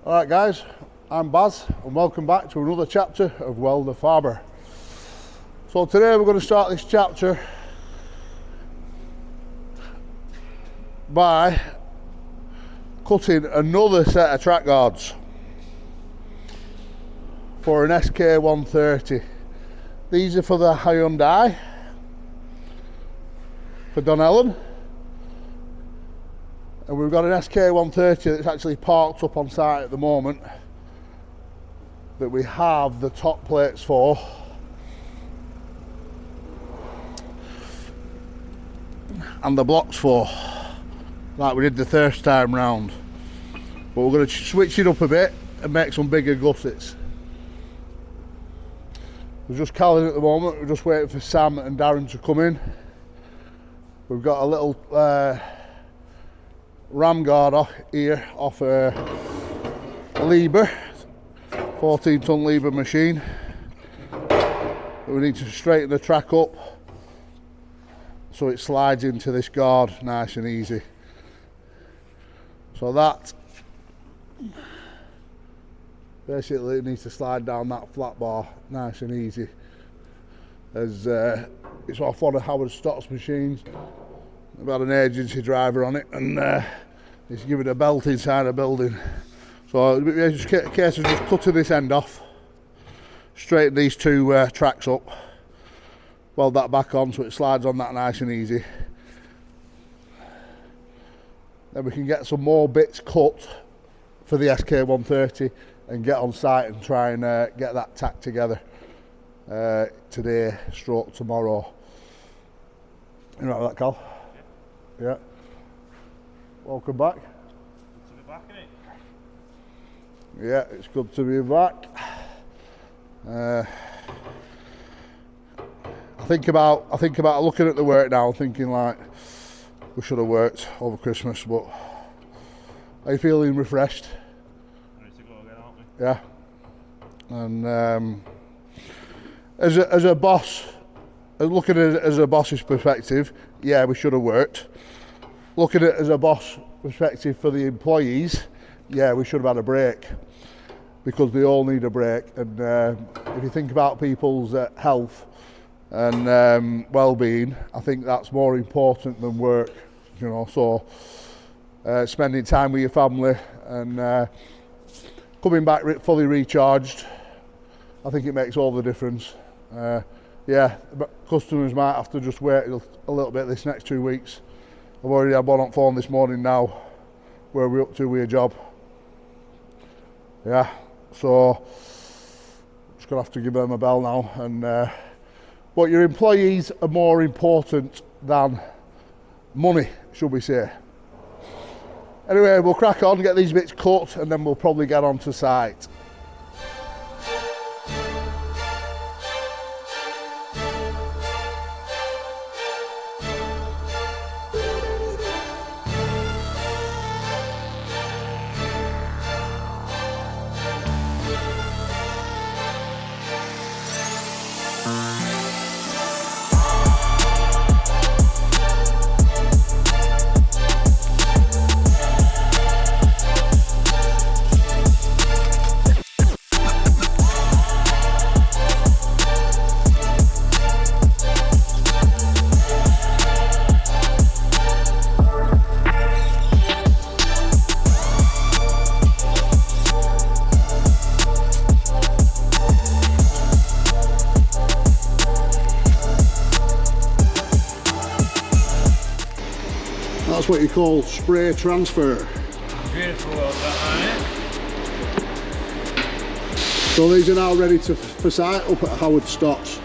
Alright guys, I'm Baz and welcome back to another chapter of WELDERFABBER. So today we're going to start this chapter by cutting another set of track guards for an SK130. These are for the Hyundai, for Donnellan. And we've got an SK130 that's actually parked up on site at the moment that we have the top plates for. And the blocks for, like we did the first time round. But we're going to switch it up a bit and make some bigger gussets. We're just calling at the moment, we're just waiting for Sam and Darren to come in. We've got a little ram guard off a Liebherr, 14-ton Liebherr machine. We need to straighten the track up so it slides into this guard nice and easy. So that basically it needs to slide down that flat bar nice and easy, as it's off one of Howard Stott's machines. I've had an agency driver on it and it's given a belt inside a building. So it's a case of just cutting this end off, straighten these two tracks up, weld that back on so it slides on that nice and easy. Then we can get some more bits cut for the SK130 and get on site and try and get that tacked together today stroke tomorrow. You know that, Cal? Yeah. Welcome back. Good to be back, innit? Yeah, it's good to be back. I think about looking at the work now, thinking like we should have worked over Christmas, but are you feeling refreshed? Ready to go again, aren't we? Yeah. And as a boss, looking at it as a boss's perspective, yeah, we should have worked. Looking at it as a boss perspective for the employees, yeah, we should have had a break, because they all need a break. And if you think about people's health and well-being, I think that's more important than work, you know. So spending time with your family and coming back fully recharged, I think it makes all the difference. Yeah, customers might have to just wait a little bit this next 2 weeks. I've already had one on phone this morning now, where we're up to with a job. Yeah, so just gonna have to give them a bell now. And but your employees are more important than money, should we say. Anyway, we'll crack on, get these bits cut, and then we'll probably get on to site. That's what you call spray transfer. Beautiful world, that, So these are now ready for site up at Howard Stott's.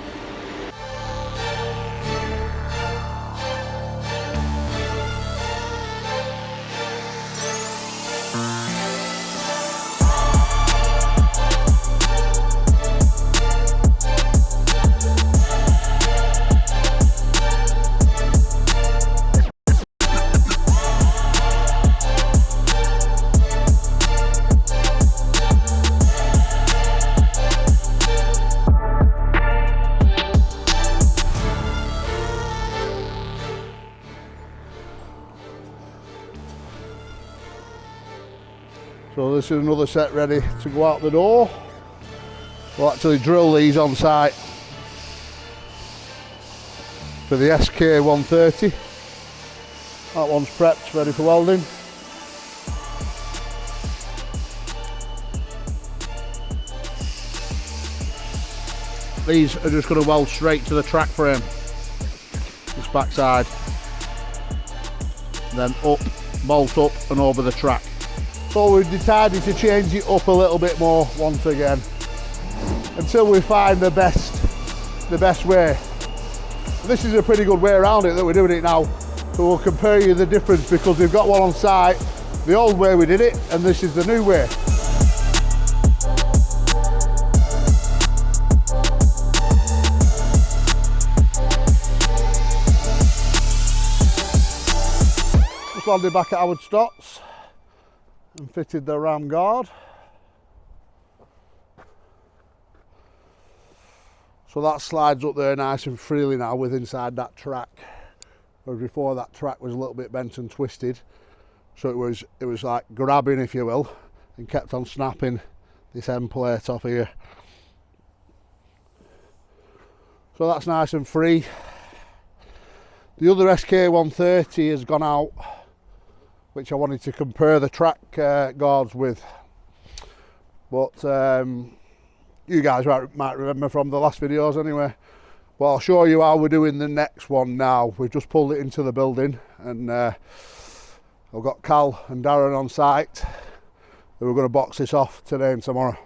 So this is another set ready to go out the door. We'll actually drill these on site for the SK130. That one's prepped, ready for welding. These are just going to weld straight to the track frame, this backside, then up, bolt up and over the track. So we've decided to change it up a little bit more once again, until we find the best way. This is a pretty good way around it that we're doing it now. So we'll compare you the difference, because we've got one on site, the old way we did it, and this is the new way. Just landed back at Howard Stotts and fitted the ram guard. So that slides up there nice and freely now with inside that track. Whereas before, that track was a little bit bent and twisted. So it was like grabbing, if you will, and kept on snapping this end plate off here. So that's nice and free. The other SK130 has gone out, which I wanted to compare the track guards with. But you guys might remember from the last videos anyway. Well, I'll show you how we're doing the next one now. We've just pulled it into the building, and I've got Cal and Darren on site. We're going to box this off today and tomorrow.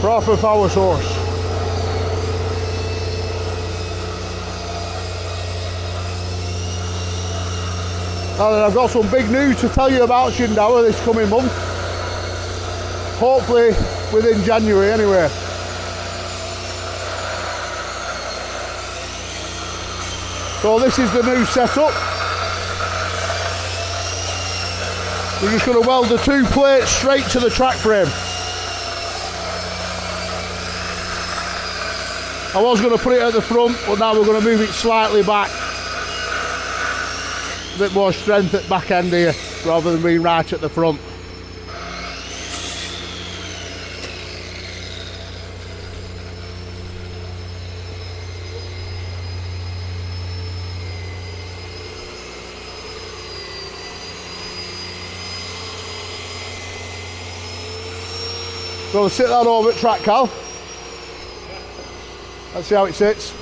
Proper power source. Now then, I've got some big news to tell you about Shindauer this coming month. Hopefully within January anyway. So this is the new setup. We're just going to weld the two plates straight to the track frame. I was going to put it at the front, but now we're going to move it slightly back. A bit more strength at back end here, rather than being right at the front. So we'll sit that over at track, Cal. Let's see how it sits.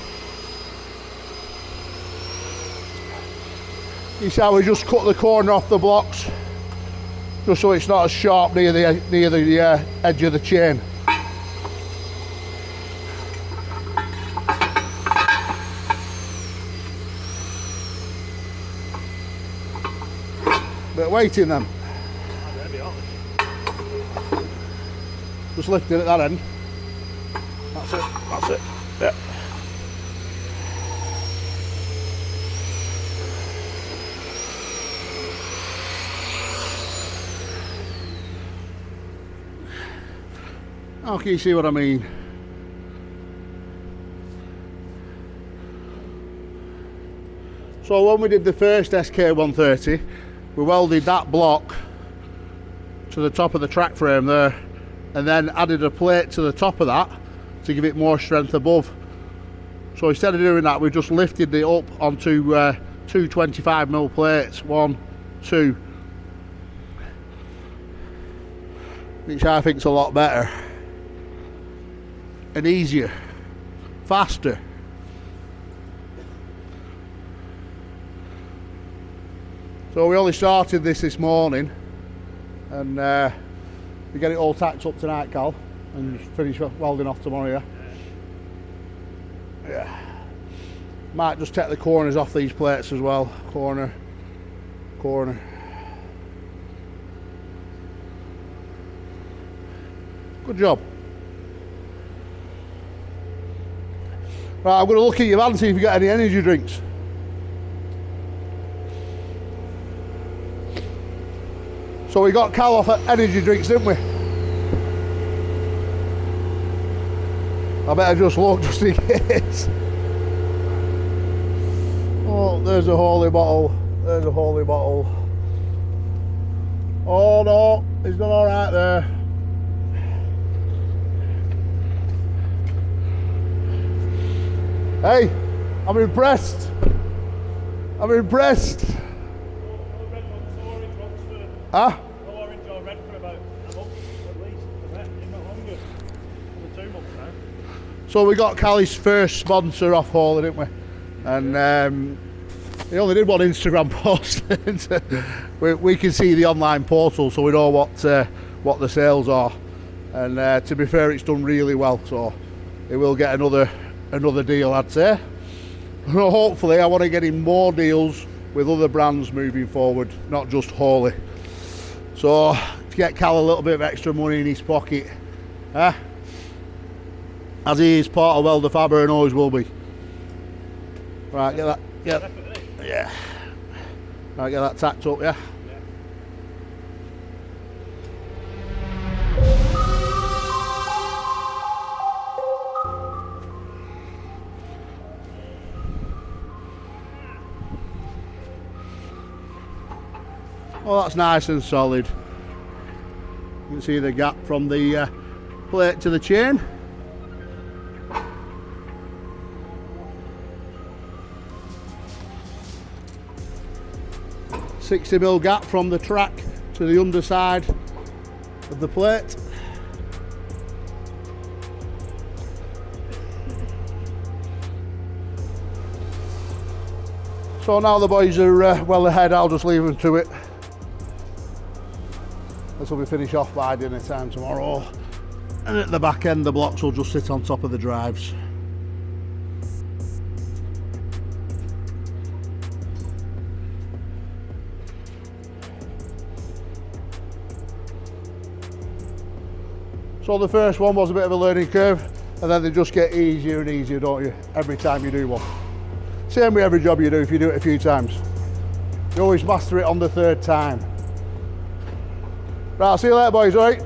You see how we just cut the corner off the blocks, just so it's not as sharp near the edge of the chain. Bit of weight in them. Just lifting at that end. That's it. That's it. Yeah. How can you see what I mean? So when we did the first SK130, we welded that block to the top of the track frame there, and then added a plate to the top of that to give it more strength above. So instead of doing that, we just lifted it up onto two 25mm plates, 1, 2, which I think is a lot better and easier, faster. So we only started this morning, and we get it all tacked up tonight, Cal, and finish welding off tomorrow. Yeah. Might just take the corners off these plates as well. Corner. Good job. Right, I'm going to look at your van and see if you got any energy drinks. So we got Cal off at energy drinks, didn't we? I better just look just in case. Oh, there's a holy bottle. There's a holy bottle. Oh no, he's done alright there. Hey, I'm impressed. I'm impressed. Huh? No orange or red for about a month at least, if not longer. For 2 months now. So we got Callie's first sponsor off hauler, didn't we? And he only did one Instagram post. we can see the online portal, so we know what the sales are. And to be fair, it's done really well, so he will get another deal, I'd say. Hopefully, I want to get him more deals with other brands moving forward, not just Hawley. So to get Cal a little bit of extra money in his pocket, as he is part of WELDERFABBER and always will be. Right, get that, yeah. Right, get that tacked up, yeah. Well, that's nice and solid. You can see the gap from the plate to the chain. $60mm gap from the track to the underside of the plate. So now the boys are well ahead, I'll just leave them to it. This will be finished off by dinner time tomorrow, and at the back end the blocks will just sit on top of the drives. So the first one was a bit of a learning curve, and then they just get easier and easier, don't you, every time you do one. Same with every job you do. If you do it a few times, you always master it on the third time. Right, I'll see you later, boys, all right?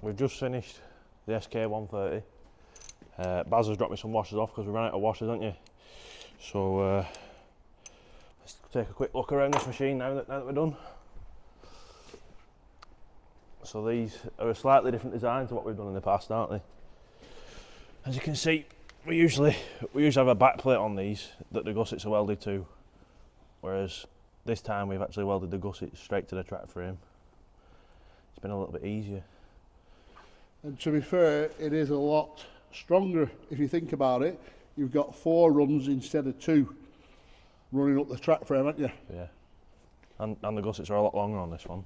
We've just finished the SK130. Baz has dropped me some washers off because we ran out of washers, haven't you? So let's take a quick look around this machine now that we're done. So these are a slightly different design to what we've done in the past, aren't they? As you can see, we usually have a back plate on these that the gussets are welded to, whereas this time we've actually welded the gussets straight to the track frame. It's been a little bit easier. And to be fair, it is a lot stronger if you think about it. You've got 4 runs instead of 2 running up the track frame, haven't you? Yeah. And the gussets are a lot longer on this one.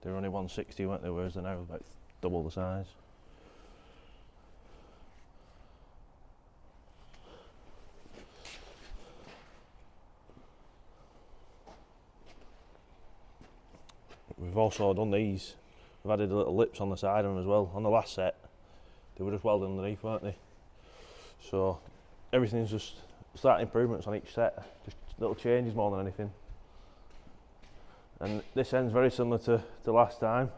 They were only 160, weren't they? Whereas they're now about double the size. We've also done these. We've added the little lips on the side of them as well. On the last set, they were just welded underneath, weren't they? So everything's just slight improvements on each set, just little changes more than anything. And this end's very similar to last time.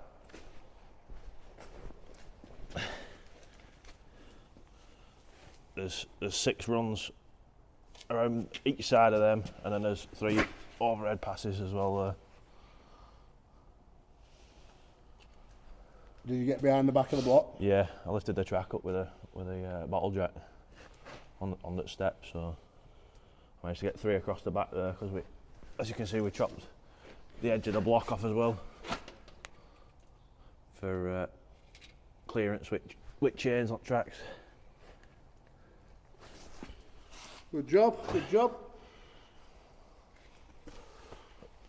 There's 6 runs around each side of them, and then there's 3 overhead passes as well there. Did you get behind the back of the block? Yeah, I lifted the track up with a bottle jack on the step, so I managed to get 3 across the back there because as you can see, we chopped the edge of the block off as well for clearance with chains on tracks. Good job, good job.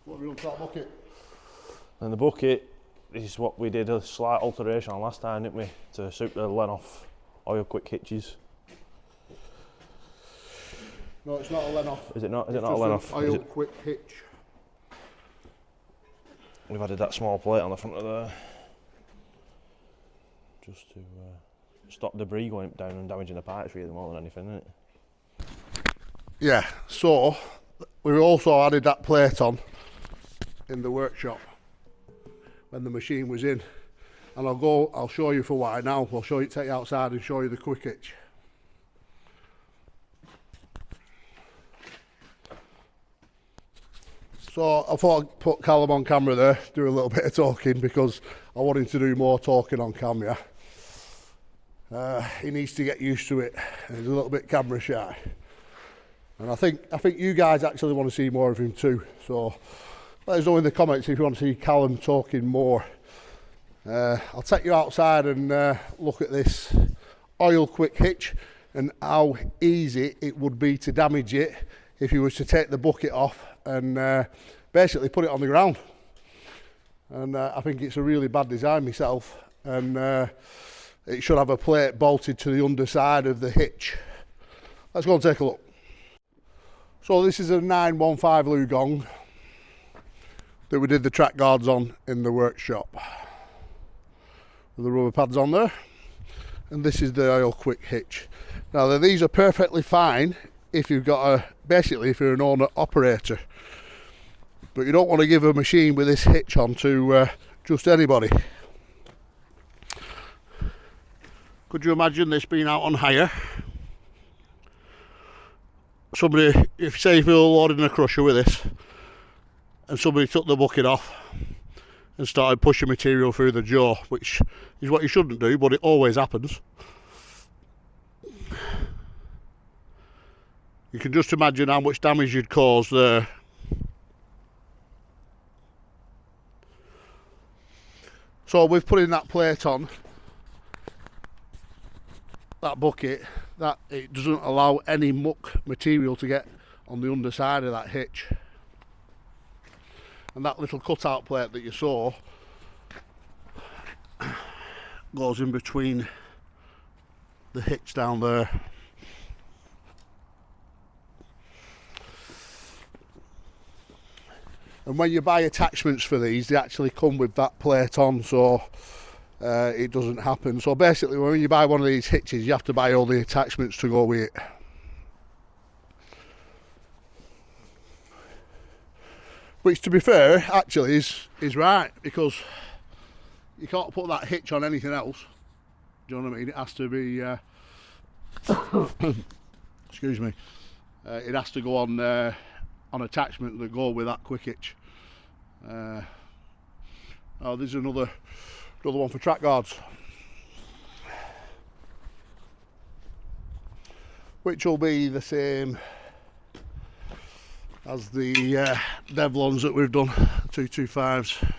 What have we done to that bucket? And the bucket, this is what we did a slight alteration on last time, didn't we? To suit the Lenoff oil quick hitches. No, it's not a Lenoff. Is it not? Is it it's not a Lenoff? An oil quick hitch. We've added that small plate on the front of there, just to stop debris going down and damaging the parts really more than anything, isn't it? Yeah, so we also added that plate on in the workshop when the machine was in, and I'll show you for why now. I'll show you, take you outside and show you the quick hitch. So I thought I'd put Callum on camera there, do a little bit of talking because I want him to do more talking on camera. He needs to get used to it, and he's a little bit camera shy. And I think you guys actually want to see more of him too. So let us know in the comments if you want to see Callum talking more. I'll take you outside and look at this oil quick hitch and how easy it would be to damage it if you was to take the bucket off and basically put it on the ground. And I think it's a really bad design myself, and it should have a plate bolted to the underside of the hitch. Let's go and take a look. So this is a 915 Lugong that we did the track guards on in the workshop with the rubber pads on there, and this is the oil quick hitch. Now these are perfectly fine if you've got basically if you're an owner operator, but you don't want to give a machine with this hitch on to just anybody. Could you imagine this being out on hire? Somebody, if you're loading a crusher with this and somebody took the bucket off and started pushing material through the jaw, which is what you shouldn't do, but it always happens. You can just imagine how much damage you'd cause there. So we've put in that plate on that bucket, that it doesn't allow any muck material to get on the underside of that hitch. And that little cutout plate that you saw goes in between the hitch down there. And when you buy attachments for these, they actually come with that plate on, so it doesn't happen. So basically when you buy one of these hitches, you have to buy all the attachments to go with it. Which, to be fair, actually is right, because you can't put that hitch on anything else. Do you know what I mean? It has to be excuse me, it has to go on attachment that go with that quick hitch. Oh, there's another one for track guards, which will be the same as the Devlons that we've done, 225s.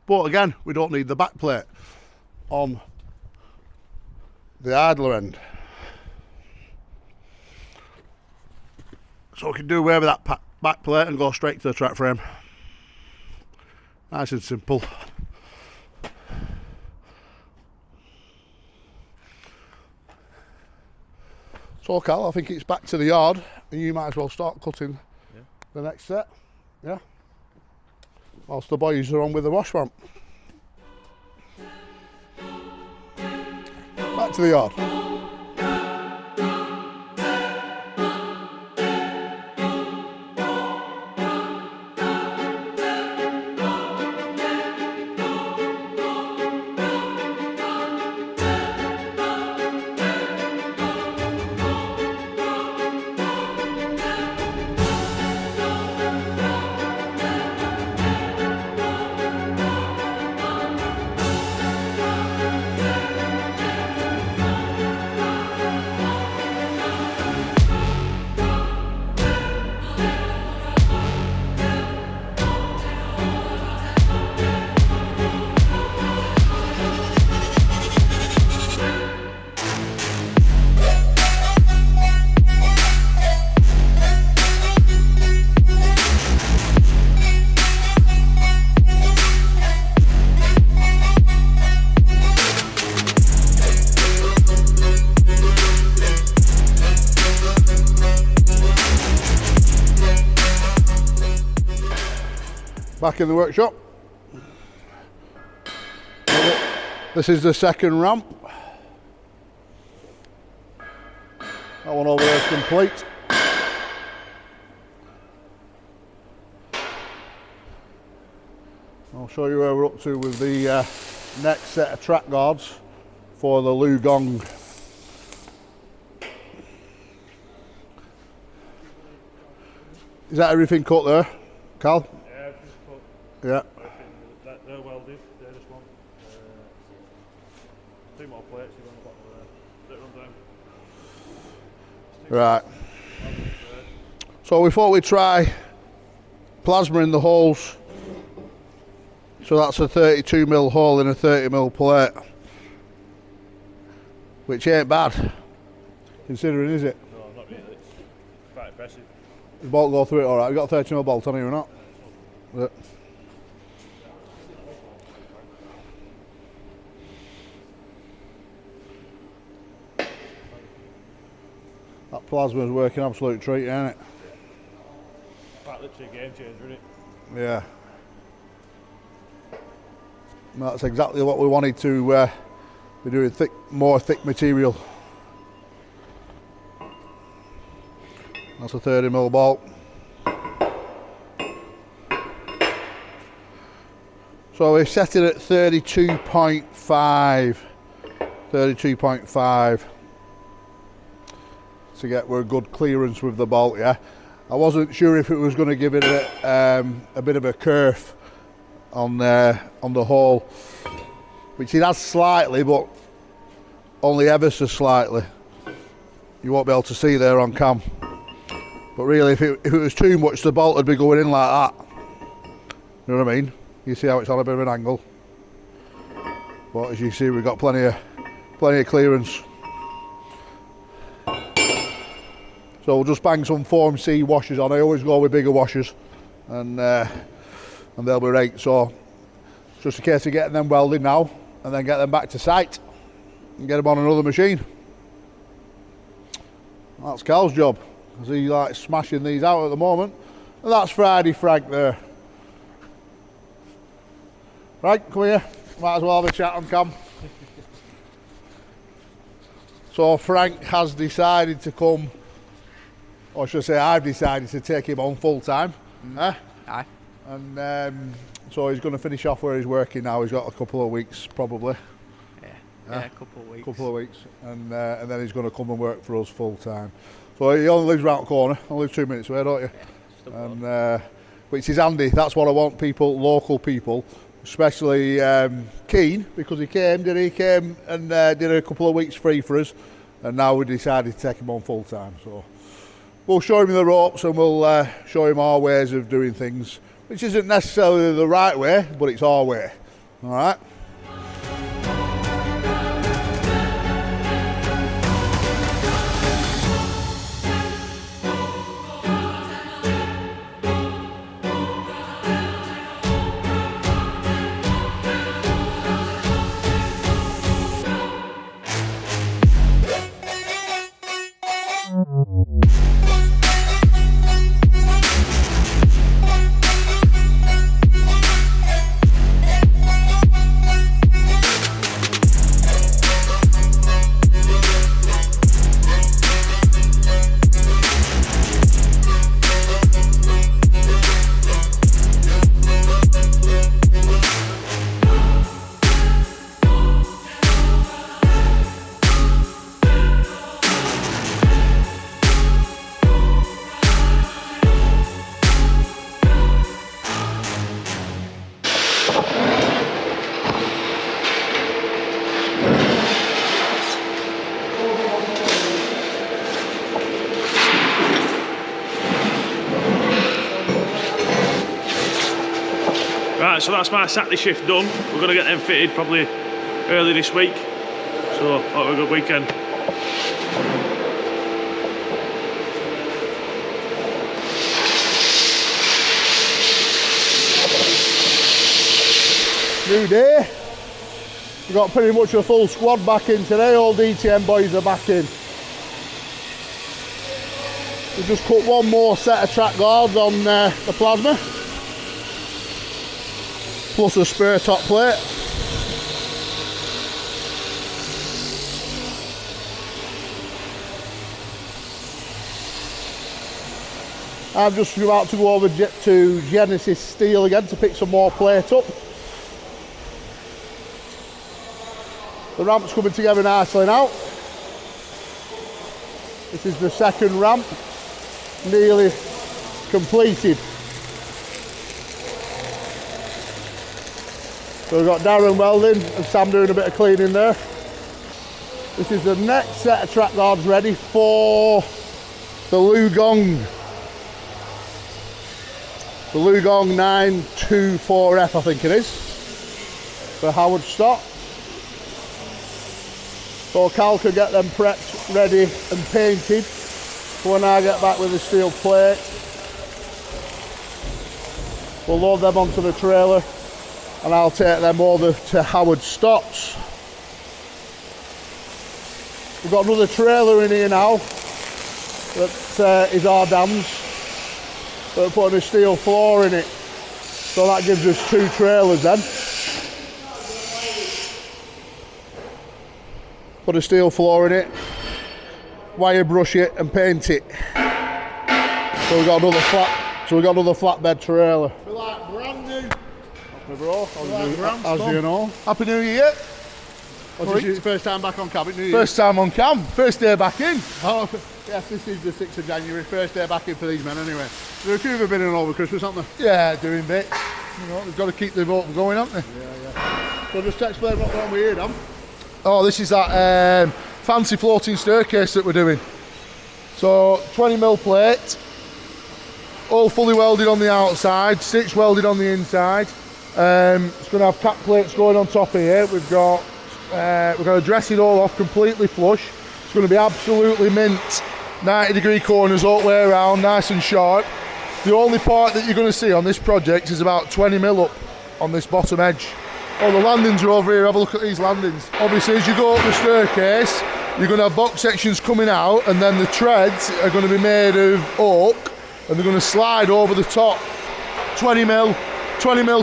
But again, we don't need the back plate on the idler end, so we can do away with that back plate and go straight to the track frame. Nice and simple. So Cal, I think it's back to the yard, and you might as well start cutting the next set, yeah? Whilst the boys are on with the wash ramp. Back to the yard. Back in the workshop. This is the second ramp. That one over there is complete. I'll show you where we're up to with the next set of track guards for the Lugong. Is that everything cut there, Cal? Yeah, everything's cut. Yeah. They're welded, they're just one. 2 more plates on the bottom of there. That run down. Right. So we thought we'd try plasma in the holes. So that's a 32mm hole in a 30mm plate. Which ain't bad, considering, is it? No, not really. It's quite impressive. The bolt go through it alright. We've got a 30mm bolt on here or not? Yeah. That plasma's working absolute treat, ain't it? Quite literally a game changer, isn't it? Yeah. And that's exactly what we wanted to be doing, more thick material. That's a 30mm bolt. So we set it at 32.5 to get a good clearance with the bolt, yeah. I wasn't sure if it was going to give it a bit of a curve on the hole, which it has slightly, but only ever so slightly. You won't be able to see there on cam. But really, if it was too much, the bolt would be going in like that. You know what I mean? You see how it's on a bit of an angle. But as you see, we've got plenty of clearance. So we'll just bang some Form C washers on. I always go with bigger washers, and they'll be right. So it's just a case of getting them welded now, and then get them back to site and get them on another machine. That's Cal's job, because he likes smashing these out at the moment. And that's Friday Frank there. Right, come here. Might as well have a chat on cam. So Frank has decided to come, or should I say I've decided to take him on full time. Aye. And so he's going to finish off where he's working now. He's got a couple of weeks probably. Yeah, a couple of weeks. And then he's going to come and work for us full time. So he only lives round the corner. Only lives 2 minutes away, don't you? Yeah, And which is handy. That's what I want, people, local people, especially Keen, because he came and did a couple of weeks free for us, and now we decided to take him on full time. So we'll show him the ropes, and we'll show him our ways of doing things, which isn't necessarily the right way, but it's our way. All right. Right, so that's my Saturday shift done. We're going to get them fitted probably early this week. So, have a good weekend. New day. We've got pretty much a full squad back in today. All DTM boys are back in. We've just cut one more set of track guards on the plasma. plus a spare top plate. I'm just about to go over to Genesis Steel again to pick some more plate up. The ramp's coming together nicely now. This is the second ramp, nearly completed. So we've got Darren welding and Sam doing a bit of cleaning there. This is the next set of track guards ready for the Lugong. The Lugong 924F, I think it is, for Howard stock. So Cal can get them prepped, ready and painted for when I get back with the steel plate. We'll load them onto the trailer and I'll take them over to Howard Stocks. We've got another trailer in here now that is our dams. We're putting a steel floor in it, so that gives us 2 trailers then. Put a steel floor in it, wire brush it and paint it. So we've got another flatbed trailer. Feel like brand new. That's my bro. As you know. Happy New Year. This is your first time back on cam, New Year? First time on cam. First day back in. Oh, yes, this is the 6th of January. First day back in for these men anyway. There are a few of them been in over Christmas, haven't they? Yeah, doing bits. You know, they've got to keep the motor going, haven't they? Yeah. So just explain what we're on with here, Dan. Oh, this is that fancy floating staircase that we're doing. So 20mm plate, all fully welded on the outside, stitch welded on the inside. It's going to have cap plates going on top of here. We're going to dress it all off completely flush. It's going to be absolutely mint, 90-degree corners all the way around, nice and sharp. The only part that you're going to see on this project is about 20mm up on this bottom edge. Oh, the landings are over here. Have a look at these landings. Obviously, as you go up the staircase, you're going to have box sections coming out, and then the treads are going to be made of oak, and they're going to slide over the top. 20mm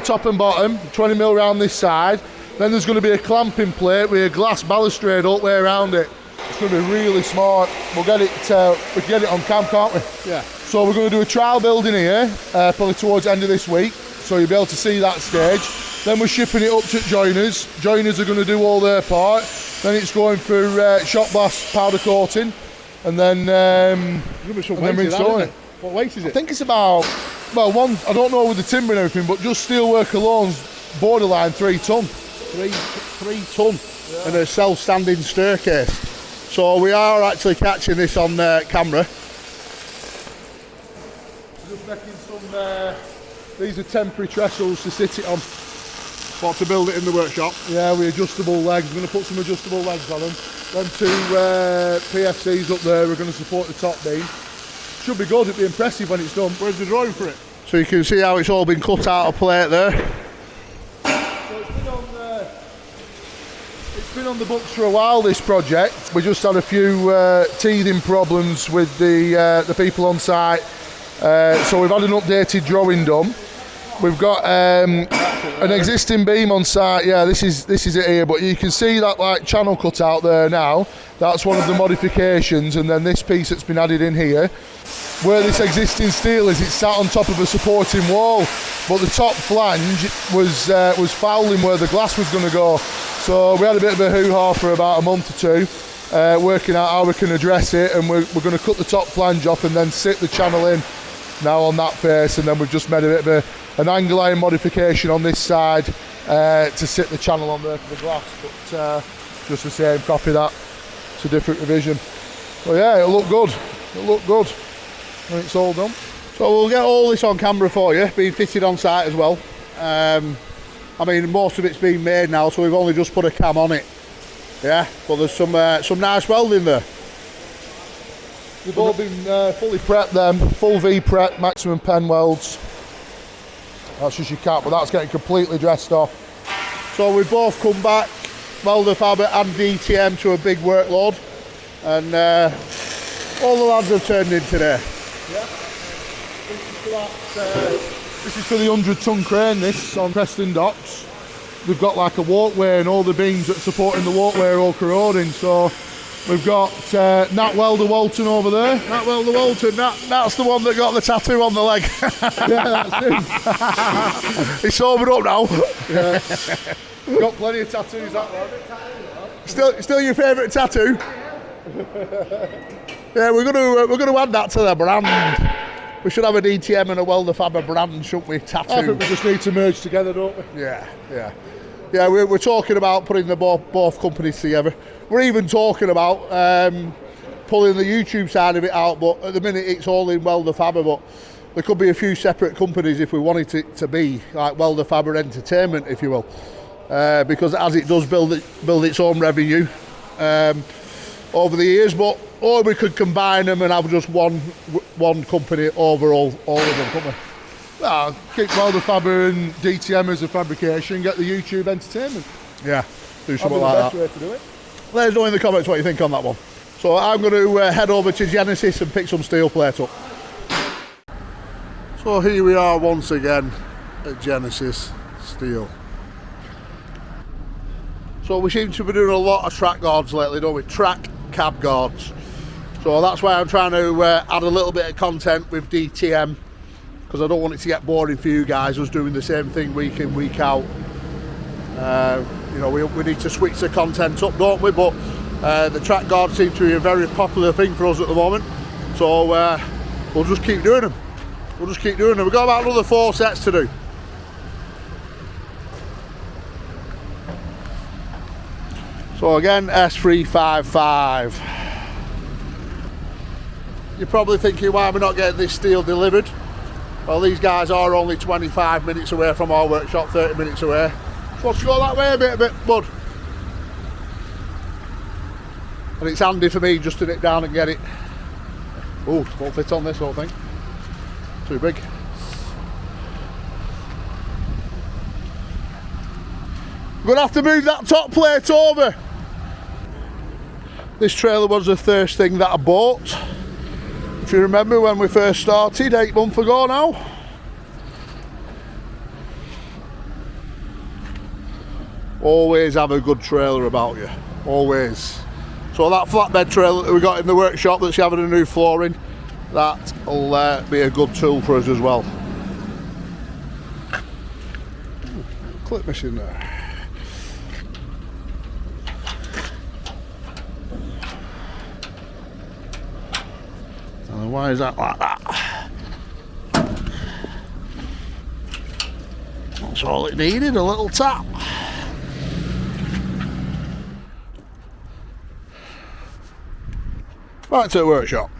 top and bottom, 20mm around this side. Then there's going to be a clamping plate with a glass balustrade all the way around it. It's going to be really smart. We can get it on cam, can't we? Yeah. So we're going to do a trial building here, probably towards the end of this week. So you'll be able to see that stage. Then we're shipping it up to joiners. Joiners are going to do all their part. Then it's going for shot blast powder coating, and then we're installing it. What weight is it? I think it's about, well, I don't know with the timber and everything, but just steelwork alone's borderline 3 ton. 3 ton and a self-standing staircase. So we are actually catching this on camera. Just making some. These are temporary trestles to sit it on. What, to build it in the workshop? Yeah, with adjustable legs. We're going to put some adjustable legs on them. Then 2 PFCs up there. We're going to support the top beam. Should be good. It'll be impressive when it's done. Where's the drawing for it? So you can see how it's all been cut out of plate there. So it's been on the books for a while, this project. We just had a few teething problems with the people on site. So we've had an updated drawing done. We've got an existing beam on site. Yeah, this is it here, but you can see that like channel cut out there now. That's one of the modifications, and then this piece that's been added in here. Where this existing steel is, it's sat on top of a supporting wall, but the top flange was fouling where the glass was going to go. So we had a bit of a hoo-ha for about a month or 2, working out how we can address it, and we're going to cut the top flange off and then sit the channel in now on that face, and then we've just made a bit of an angle iron modification on this side to sit the channel on there for the glass, but just the same, copy that. It's a different revision. But yeah, it'll look good. It'll look good when it's all done. So we'll get all this on camera for you, being fitted on site as well. I mean, most of it's been made now, so we've only just put a cam on it. Yeah, but there's some nice welding there. They've all been fully prepped then, full V prep, maximum pen welds. That's just your cap, but that's getting completely dressed off. So we've both come back, WELDERFABBER and DTM, to a big workload, and all the lads have turned in today. Yeah. This is for the 100-ton crane, this, on Preston docks. They've got like a walkway and all the beams that are supporting the walkway are all corroding, so we've got Nat Welder Walton over there. Nat Welder Walton, that's the one that got the tattoo on the leg. Yeah, that's him. He's sobered up now. Yeah. Got plenty of tattoos, that one. Still your favourite tattoo? Yeah, we're gonna add that to the brand. We should have a DTM and a WELDERFABBER brand, shouldn't we? Tattoo. I think we just need to merge together, don't we? Yeah. We're talking about putting both companies together. We're even talking about pulling the YouTube side of it out, but at the minute it's all in WELDERFABBER. But there could be a few separate companies if we wanted it to be like WELDERFABBER Entertainment, if you will, because as it does build its own revenue over the years. But or we could combine them and have just one company over all of them, couldn't we? Well, keep WELDERFABBER and DTM as a fabrication, get the YouTube entertainment. Yeah, do something That'd like be that. the best way to do it. Let us know in the comments what you think on that one. So I'm going to head over to Genesis and pick some steel plate up. So here we are once again at Genesis Steel. So we seem to be doing a lot of track guards lately, don't we? Track cab guards. So that's why I'm trying to add a little bit of content with DTM, because I don't want it to get boring for you guys, us doing the same thing week in, week out. You know, we need to switch the content up, don't we? But the track guards seem to be a very popular thing for us at the moment. So we'll just keep doing them. We'll just keep doing them. We've got about another 4 sets to do. So again, S355. You're probably thinking, why are we not getting this steel delivered? Well, these guys are only 25 minutes away from our workshop, 30 minutes away. So let's go that way a bit, bud. And it's handy for me just to nip down and get it. Oh, won't fit on this whole thing. Too big. We're gonna have to move that top plate over. This trailer was the first thing that I bought. If you remember when we first started 8 months ago now. Always have a good trailer about you, always. So that flatbed trailer that we got in the workshop that's having a new flooring, that'll be a good tool for us as well. Clip machine there. And why is that like that? That's all it needed, a little tap. Right to the workshop.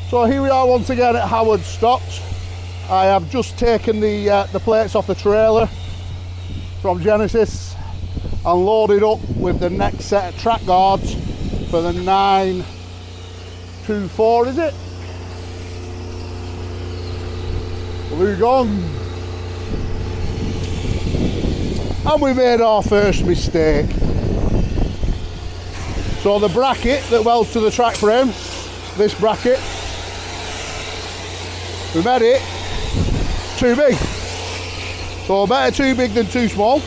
So here we are once again at Howard Stocks. I have just taken the plates off the trailer from Genesis and loaded up with the next set of track guards for the 924, is it? Blue gone. And we made our first mistake. So the bracket that welds to the track frame, this bracket, we made it too big. So better too big than too small.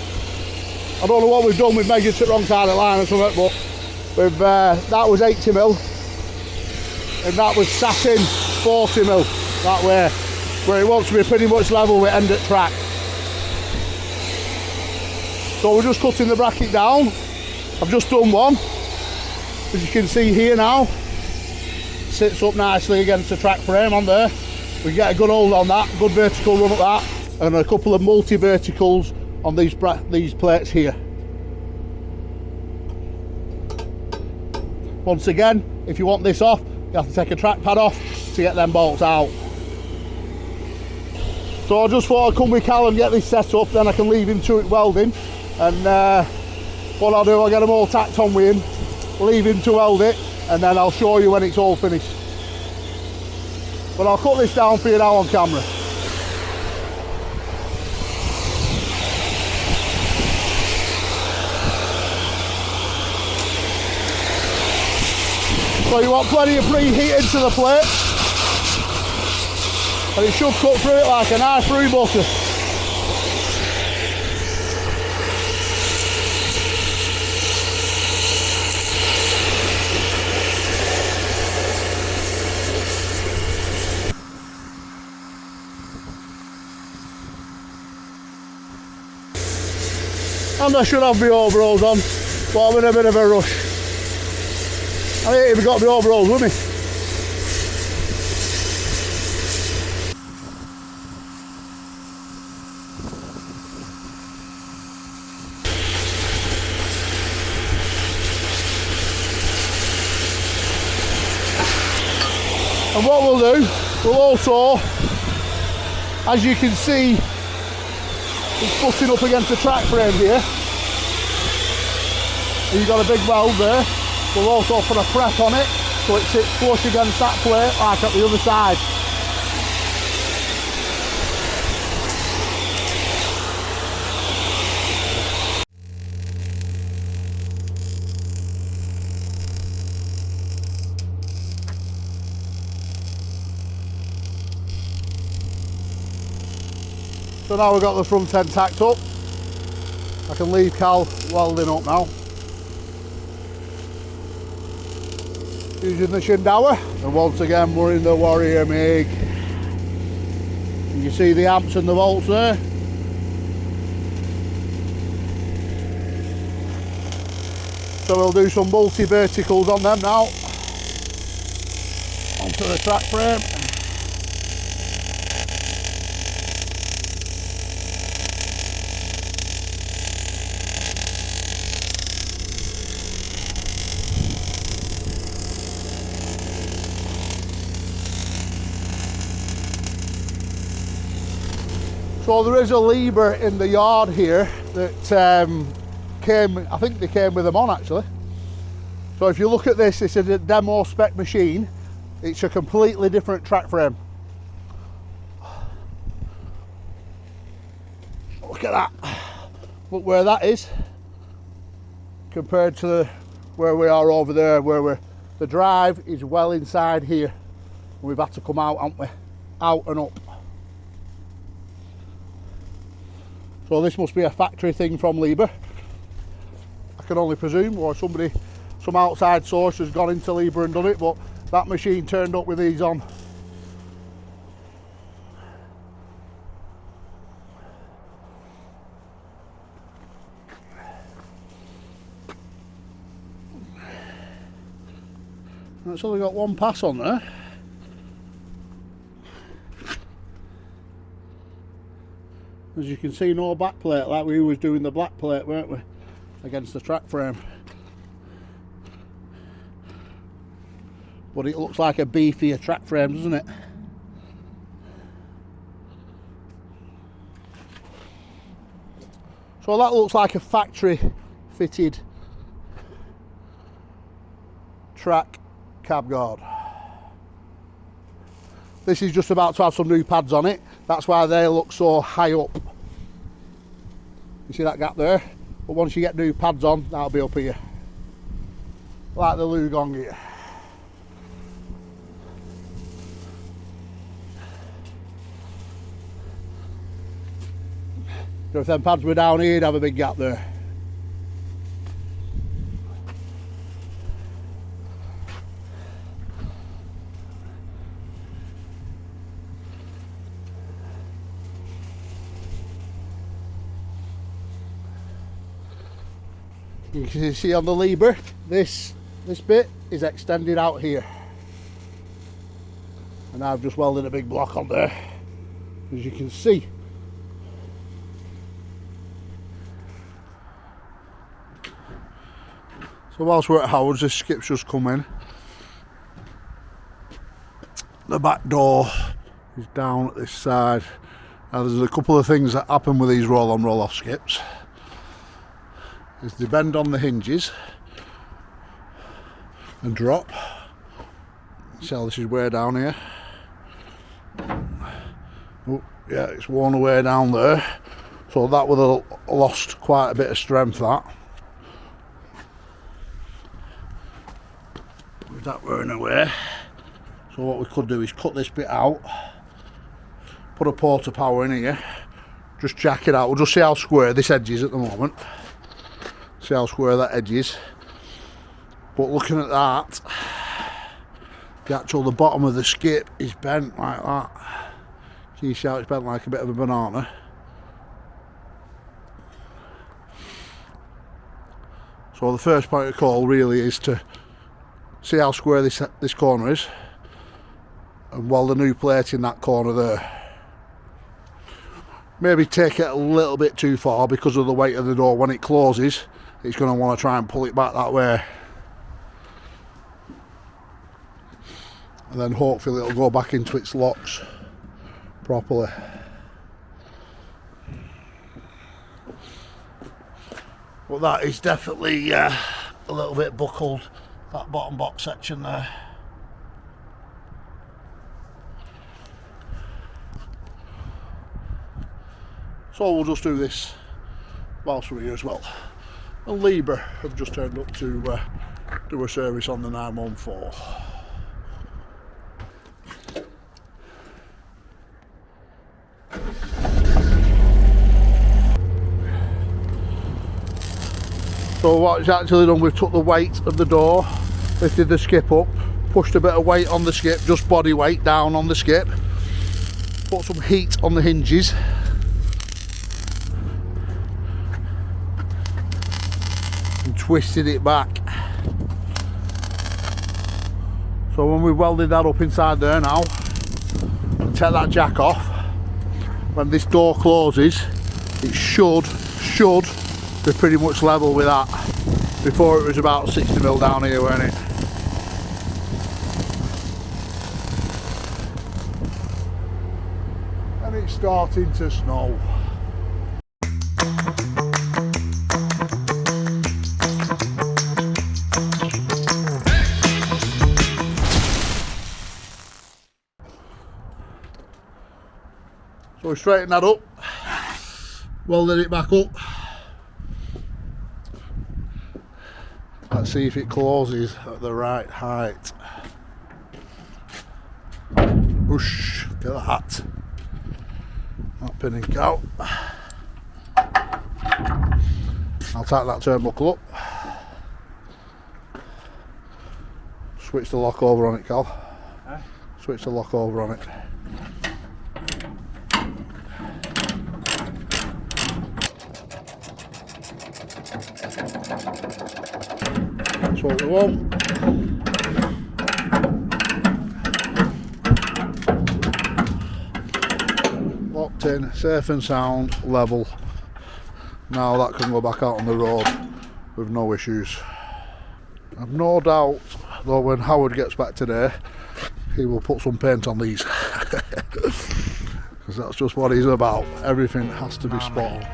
I don't know what we've done, we've measured to the wrong side of the line or something, but we've, that was 80mm and that was satin 40mm that way, where it wants to be pretty much level with end at track. So we're just cutting the bracket down. I've just done one. As you can see here now, sits up nicely against the track frame on there. We get a good hold on that, good vertical run at that, and a couple of multi-verticals on these plates here. Once again, if you want this off, you have to take a track pad off to get them bolts out. So I just thought I'd come with Cal and get this set up, then I can leave him to it welding, and what I'll do, I'll get them all tacked on with him, leave him to weld it, and then I'll show you when it's all finished. But I'll cut this down for you now on camera. So you want plenty of preheat into the plate. and it should cut through it like a knife through butter. And I should have my overalls on, but I'm in a bit of a rush. I ain't even got my overalls with me. And what we'll do, we'll also, as you can see, it's butting up against the track frame here. And you've got a big weld there. We'll also put a prep on it so it sits flush against that plate like at the other side. So now we've got the front end tacked up. I can leave Cal welding up now. Using the Shindawa, and once again we're in the Warrior MIG. You can see the amps and the volts there. So we'll do some multi-verticals on them now. Onto the track frame. So there is a lever in the yard here that came, I think they came with them on actually. So if you look at this, it's a demo spec machine. It's a completely different track frame. Look at that. Look where that is compared to where we are over there, where the drive is well inside here. We've had to come out, haven't we? Out and up. So this must be a factory thing from Liebherr, I can only presume, or some outside source has gone into Liebherr and done it, but that machine turned up with these on. It's only got one pass on there. As you can see, no back plate like we was doing the black plate, weren't we, against the track frame. But it looks like a beefier track frame, doesn't it? So that looks like a factory fitted track cab guard. This is just about to have some new pads on it. That's why they look so high up. You see that gap there? But once you get new pads on, that'll be up here. Like the Lugong here. So if them pads were down here, you'd have a big gap there. You can see on the Liebherr, this bit is extended out here. And I've just welded a big block on there, as you can see. So whilst we're at Howard's, this skip's just come in. The back door is down at this side. Now there's a couple of things that happen with these roll-on roll-off skips. Is they bend on the hinges and drop. See how this is way down here. Oh, yeah, it's worn away down there. So that would have lost quite a bit of strength, that. With that wearing away. So what we could do is cut this bit out put a porta power in here, just check it out. We'll just see how square this edge is at the moment. See how square that edge is. But looking at that, the bottom of the skip is bent like that. Can you see how it's bent like a bit of a banana? So the first point of call really is to see how square this corner is and weld a new plate in that corner there. Maybe take it a little bit too far because of the weight of the door. When it closes, it's going to want to try and pull it back that way. And then hopefully it'll go back into its locks properly. But that is definitely a little bit buckled, that bottom box section there. So we'll just do this whilst we're here as well. And Liebherr have just turned up to do a service on the 914. So what it's actually done, we've took the weight of the door, lifted the skip up, pushed a bit of weight on the skip, just body weight down on the skip, put some heat on the hinges, and twisted it back. So when we've welded that up inside there now, take that jack off, when this door closes, it should be pretty much level with that. Before it was about 60mm down here, weren't it? And it's starting to snow. So we straightened that up, welded it back up. Let's see if it closes at the right height. Whoosh, get that. That pinning out. I'll tighten that turnbuckle up. Switch the lock over on it, Cal. Switch the lock over on it. That's what we want. Locked in, safe and sound, level. Now that can go back out on the road with no issues. I've no doubt though when Howard gets back today he will put some paint on these because that's just what he's about. Everything has to be spot on.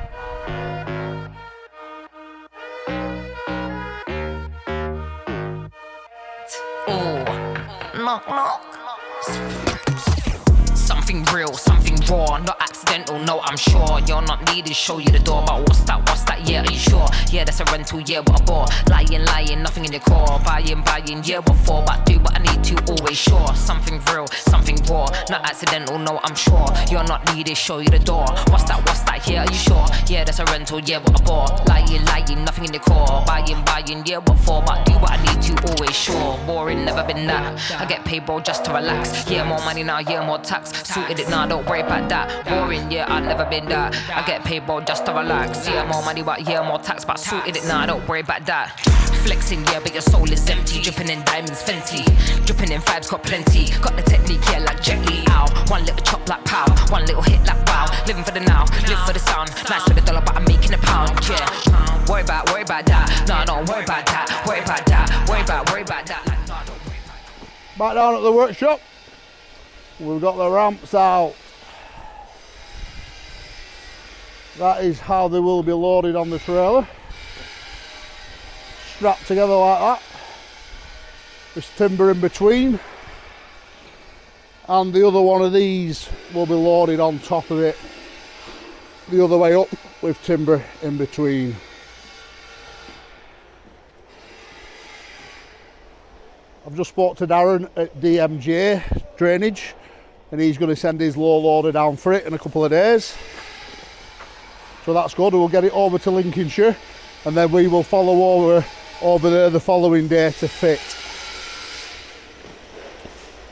Knock knock. Something real, something raw, not accidental, no I'm sure. You're not needed, show you the door, but what's that, yeah, are you sure? Yeah, that's a rental, yeah, what a bore. Lying, nothing in your core. Buying, yeah, what for? But do what I need to, always sure. Something real, something raw, not accidental, no I'm sure. You're not needed, show you the door. What's that, yeah, are you sure? Yeah, that's a rental, yeah, what a bore. Lying, nothing in your core. Buying, yeah, what for? But do what I need to, always sure. Boring, never been that. I get paid, bro, just to relax. Yeah, more money now, yeah, more tax. Sorted it now, don't worry about that. Boring, yeah, I've never been that. I get paid, bro, just to relax. Yeah, more money, but yeah, more tax. But sorted it now, don't worry about that. Flexing, yeah, but your soul is empty. Dripping in diamonds, Fenty. Dripping in vibes, got plenty. Got the technique, yeah, like Jet Li. Ow. One little chop like pow. One little hit like wow. Living for the now, live for the sound. Nice for the dollar, but I'm making a pound, yeah. Worry about that. No, don't worry about that. Worry about that. Worry about that. Like, no, don't worry about that. Back down at the workshop. We've got the ramps out. That is how they will be loaded on the trailer. Strapped together like that. This timber in between. And the other one of these will be loaded on top of it. The other way up with timber in between. I've just spoke to Darren at DMJ Drainage. and he's going to send his low loader down for it in a couple of days. So that's good. We'll get it over to Lincolnshire, and then we will follow over there the following day to fit.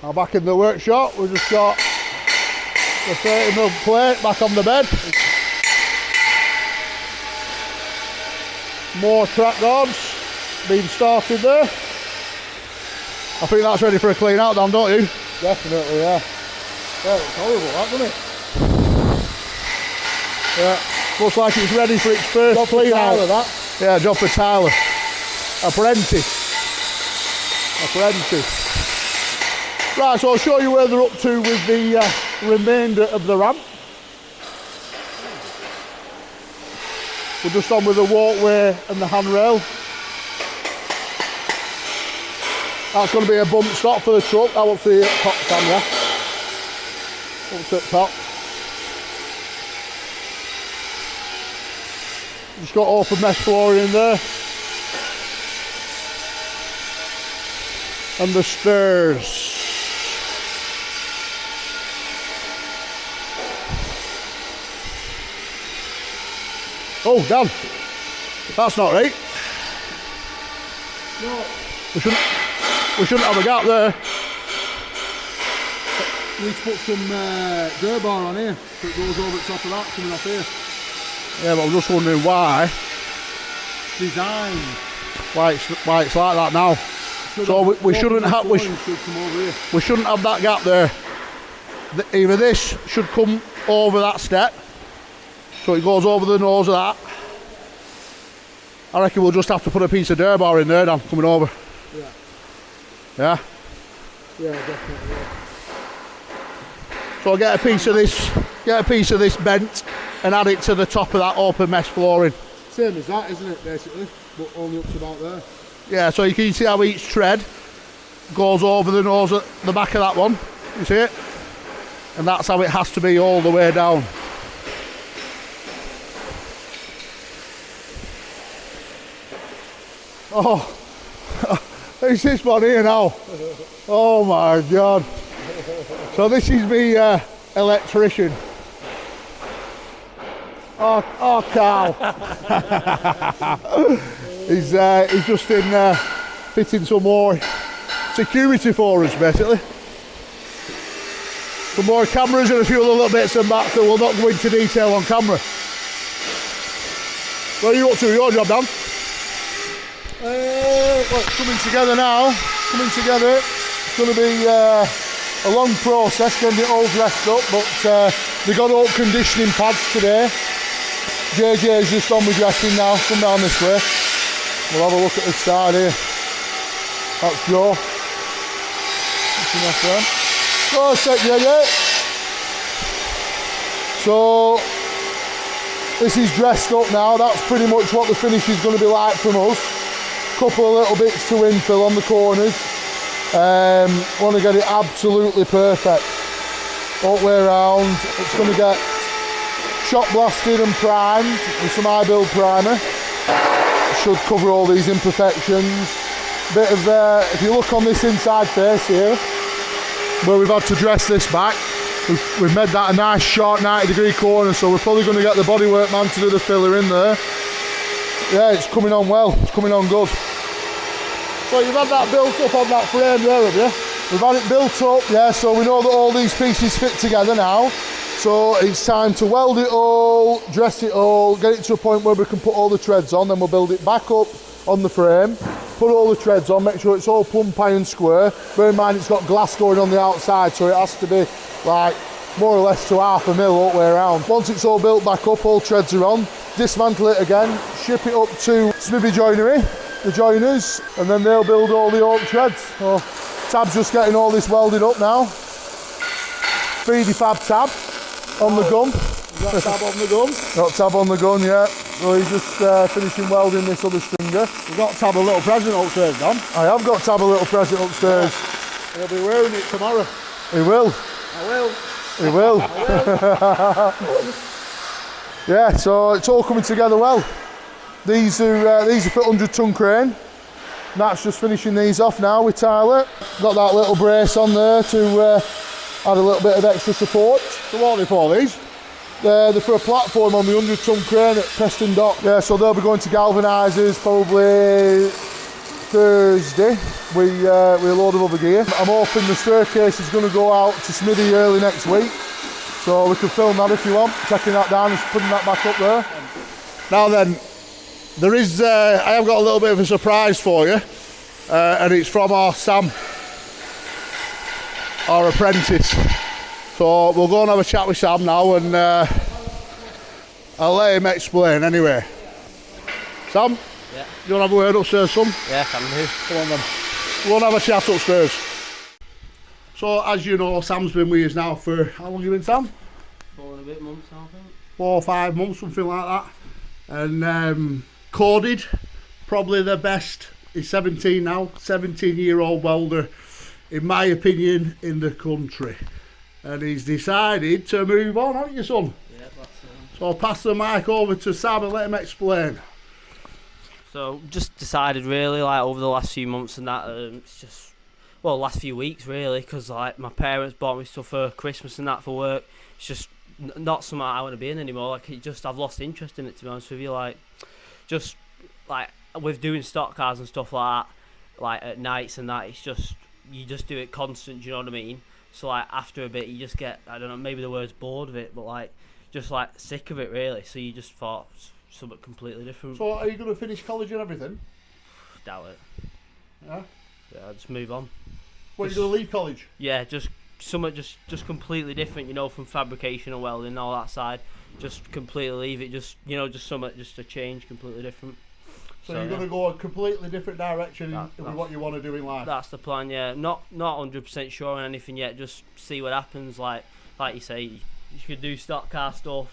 Now back in the workshop, we've just got the 30mm plate back on the bed. More track guards being started there. I think that's ready for a clean out, Dan, don't you? Definitely, yeah. Yeah, it's horrible, that, doesn't it? Yeah, looks like it's ready for its first Job clean for Tyler, out. that. Yeah, job for Tyler. Apprentice. Right, so I'll show you where they're up to with the remainder of the ramp. We're just on with the walkway and the handrail. That's going to be a bump stop for the truck. I will see it top camera. Up to the top. Just got open mesh flooring in there. And the stairs. Oh, Dan, that's not right. No. We shouldn't have a gap there. We need to put some dirt bar on here so it goes over the top of that coming off here. Yeah, but I'm just wondering why Design. it's like that now. So we shouldn't have we shouldn't have that gap there. Either this should come over that step, so it goes over the nose of that. I reckon we'll just have to put a piece of dirt bar in there, Dan, coming over. Yeah. Yeah. Yeah, definitely. Yeah. So I'll get a piece of this bent and add it to the top of that open mesh flooring. Same as that, isn't it, basically? But only up to about there. Yeah, so you can see how each tread goes over the nose at the back of that one. You see it? And that's how it has to be all the way down. Oh, it's this one here now. Oh my God. So this is me electrician. Oh Carl. he's just in fitting some more security for us, basically. Some more cameras and a few other little bits and bats that we'll not go into detail on camera. What are you up to? Your job, Dan? Well, it's coming together now. Coming together. It's going to be a long process getting it all dressed up, but they got all conditioning pads today. JJ's just on with dressing now. Come down this way. We'll have a look at the side here. That's Joe. Looking off there. Go a sec, JJ. So this is dressed up now. That's pretty much what the finish is going to be like from us. Couple of little bits to infill on the corners. Want to get it absolutely perfect all the way around. It's going to get shot blasted and primed with some high build primer. Should cover all these imperfections. Bit of if you look on this inside face here, where we've had to dress this back, we've made that a nice short 90-degree corner, so we're probably going to get the bodywork man to do the filler in there. Yeah, it's coming on well. It's coming on good. So you've had that built up on that frame there, have you? We've had it built up, yeah, so we know that all these pieces fit together now. So it's time to weld it all, dress it all, get it to a point where we can put all the treads on, then we'll build it back up on the frame, put all the treads on, make sure it's all plumb, pie and square. Bear in mind it's got glass going on the outside, so it has to be like more or less to 1/2 mil all the way around. Once it's all built back up, all treads are on, dismantle it again, ship it up to Smithy Joinery, the joiners, and then they'll build all the oak treads. So Tab's just getting all this welded up now. 3D fab Tab on the gun. Got Tab on the gun? Got Tab on the gun, yeah. So he's just finishing welding this other stringer. We've got Tab a little present upstairs, Dan. I have got Tab a little present upstairs. Yeah. He'll be wearing it tomorrow. He will. I will. He will. Yeah, so it's all coming together well. These are for 100-ton crane. That's just finishing these off now with Tyler. Got that little brace on there to add a little bit of extra support. So what are they for, these? They're for a platform on the 100-ton crane at Preston Dock. Yeah, so they'll be going to galvanisers probably Thursday with a load of other gear. I'm hoping the staircase is going to go out to Smithy early next week. So we can film that if you want, taking that down and putting that back up there. Now then, there is, I have got a little bit of a surprise for you, and it's from our Sam, our apprentice. So we'll go and have a chat with Sam now, and I'll let him explain anyway. Sam? Yeah. You want to have a word upstairs, son? Yeah, can do. Come on then. We'll have a chat upstairs. So as you know, Sam's been with us now for, how long have you been, Sam? 4 and a bit months, I think. 4 or 5 months, something like that. And corded, probably the best. He's 17 now, 17-year-old welder, in my opinion, in the country. And he's decided to move on, haven't you, son? Yeah, that's it. So I'll pass the mic over to Sam and let him explain. So just decided really, like over the last few months and that, it's just, well, last few weeks really, because like my parents bought me stuff for Christmas and that for work. It's just not something I want to be in anymore. Like I've lost interest in it, to be honest with you. Like just like with doing stock cars and stuff like that, like at nights and that, it's just, you just do it constant, do you know what I mean? So like after a bit you just get, I don't know, maybe the word's bored of it, but like just like sick of it really. So you just thought something completely different. So are you going to finish college and everything? Doubt it. Yeah? Yeah, I'll just move on. When are you going to leave college? Yeah, just something just completely different, you know, from fabrication and welding and all that side. Just completely leave it, just, you know, just something, just a change, completely different. So you're going to go a completely different direction with what you want to do in life? That's the plan, yeah. Not 100% sure on anything yet, just see what happens. Like you say, you could do stock car stuff,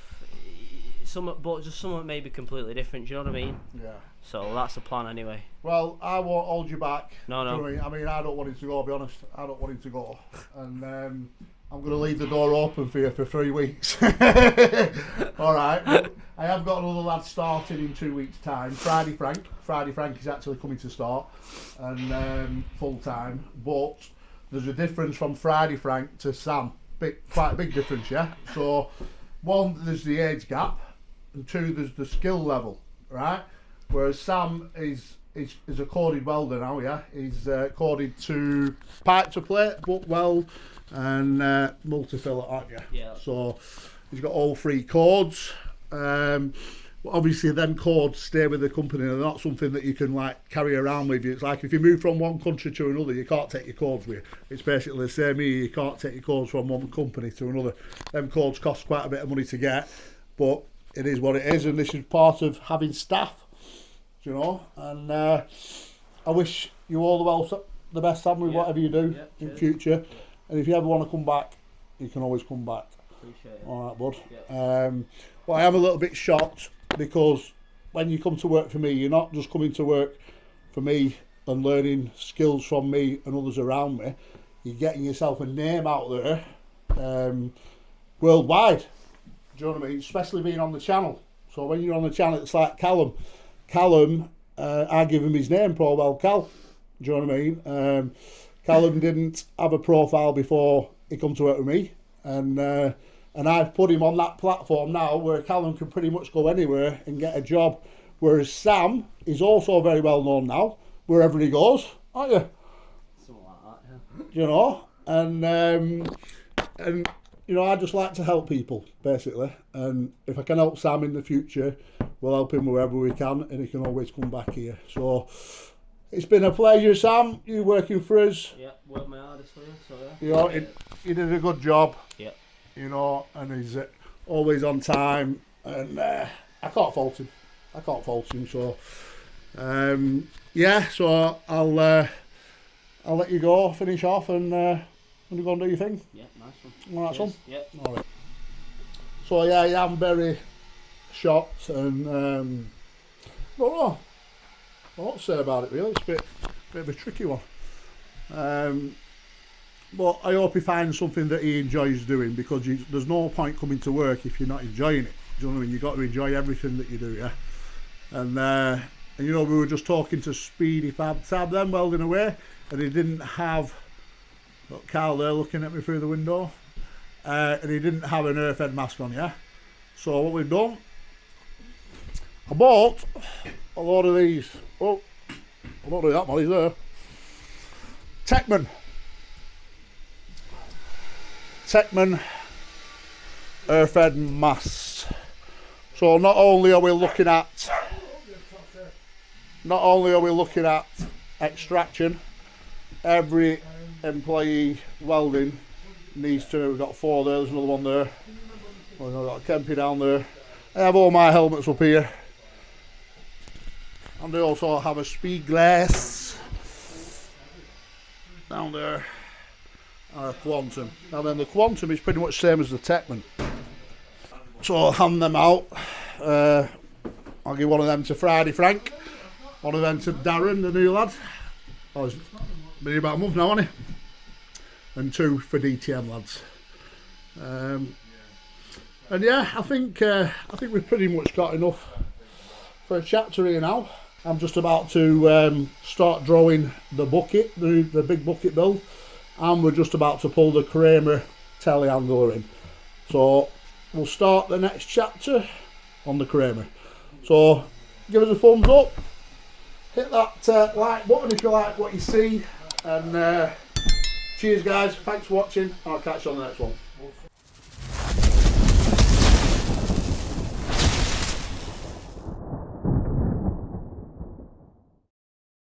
but just something maybe completely different, do you know what I mean? Yeah. So that's the plan anyway. Well, I won't hold you back. No. You know what I mean, I don't want him to go, I'll be honest. I don't want him to go. And I'm going to leave the door open for you for 3 weeks. Alright. I have got another lad starting in 2 weeks' time. Friday Frank is actually coming to start, and full time. But there's a difference from Friday Frank to Sam. Quite a big difference, yeah? So, 1, there's the age gap, and 2, there's the skill level, right? Whereas Sam is a corded welder now, yeah? He's corded to pipe to plate, butt weld, and multi-fillet, aren't you? Yeah. So he's got all 3 cords. Obviously, them cords stay with the company. They're not something that you can like carry around with you. It's like if you move from one country to another, you can't take your cords with you. It's basically the same here. You can't take your cords from one company to another. Them cords cost quite a bit of money to get, but it is what it is, and this is part of having staff. You know, and I wish you all the best, Sam, with whatever you do in future. And if you ever want to come back, you can always come back. Appreciate it. All right, bud. Well, I am a little bit shocked because when you come to work for me, you're not just coming to work for me and learning skills from me and others around me. You're getting yourself a name out there worldwide. Do you know what I mean? Especially being on the channel. So when you're on the channel, it's like Callum, I give him his name, Pro Weld Cal. Do you know what I mean? Callum didn't have a profile before he come to work with me, and I've put him on that platform now where Callum can pretty much go anywhere and get a job. Whereas Sam is also very well known now wherever he goes, aren't you? Something like that, yeah. You know, and you know, I just like to help people basically, and if I can help Sam in the future, we'll help him wherever we can, and he can always come back here. So it's been a pleasure, Sam, you working for us. Yeah, worked my hardest for you, so yeah. You know, you did a good job. Yeah. You know, and he's always on time, and I can't fault him. So yeah, so I'll let you go, finish off, and go and do your thing. Yeah, nice one. All right, son? Yeah. All right. So yeah, I am very shocked, and don't know what to say about it really. It's a bit of a tricky one. But I hope he finds something that he enjoys doing, because there's no point coming to work if you're not enjoying it. Do you know what I mean? You've got to enjoy everything that you do, yeah? And you know, we were just talking to Speedy Fab them welding away, and he didn't have Got Carl there looking at me through the window. And he didn't have an earth head mask on, yeah? So what we've done, I bought a lot of these. Oh, I don't do that, man, he's there. Techman earth head masks. So not only are we looking at extraction, every employee welding needs to. We've got 4 there, there's another one there. We've got a Kempy down there. I have all my helmets up here. And I also have a speed glass down there. And a Quantum. And then the Quantum is pretty much the same as the Techman. So I'll hand them out. I'll give one of them to Friday Frank. One of them to Darren, the new lad. Oh, he's been here about a month now, hasn't he? And 2 for DTM lads. And yeah, I think we've pretty much got enough for a chapter here now. I'm just about to start drawing the bucket, the big bucket build, and we're just about to pull the Kramer telehandler in. So we'll start the next chapter on the Kramer. So give us a thumbs up, hit that like button if you like what you see, and cheers guys, thanks for watching, and I'll catch you on the next one.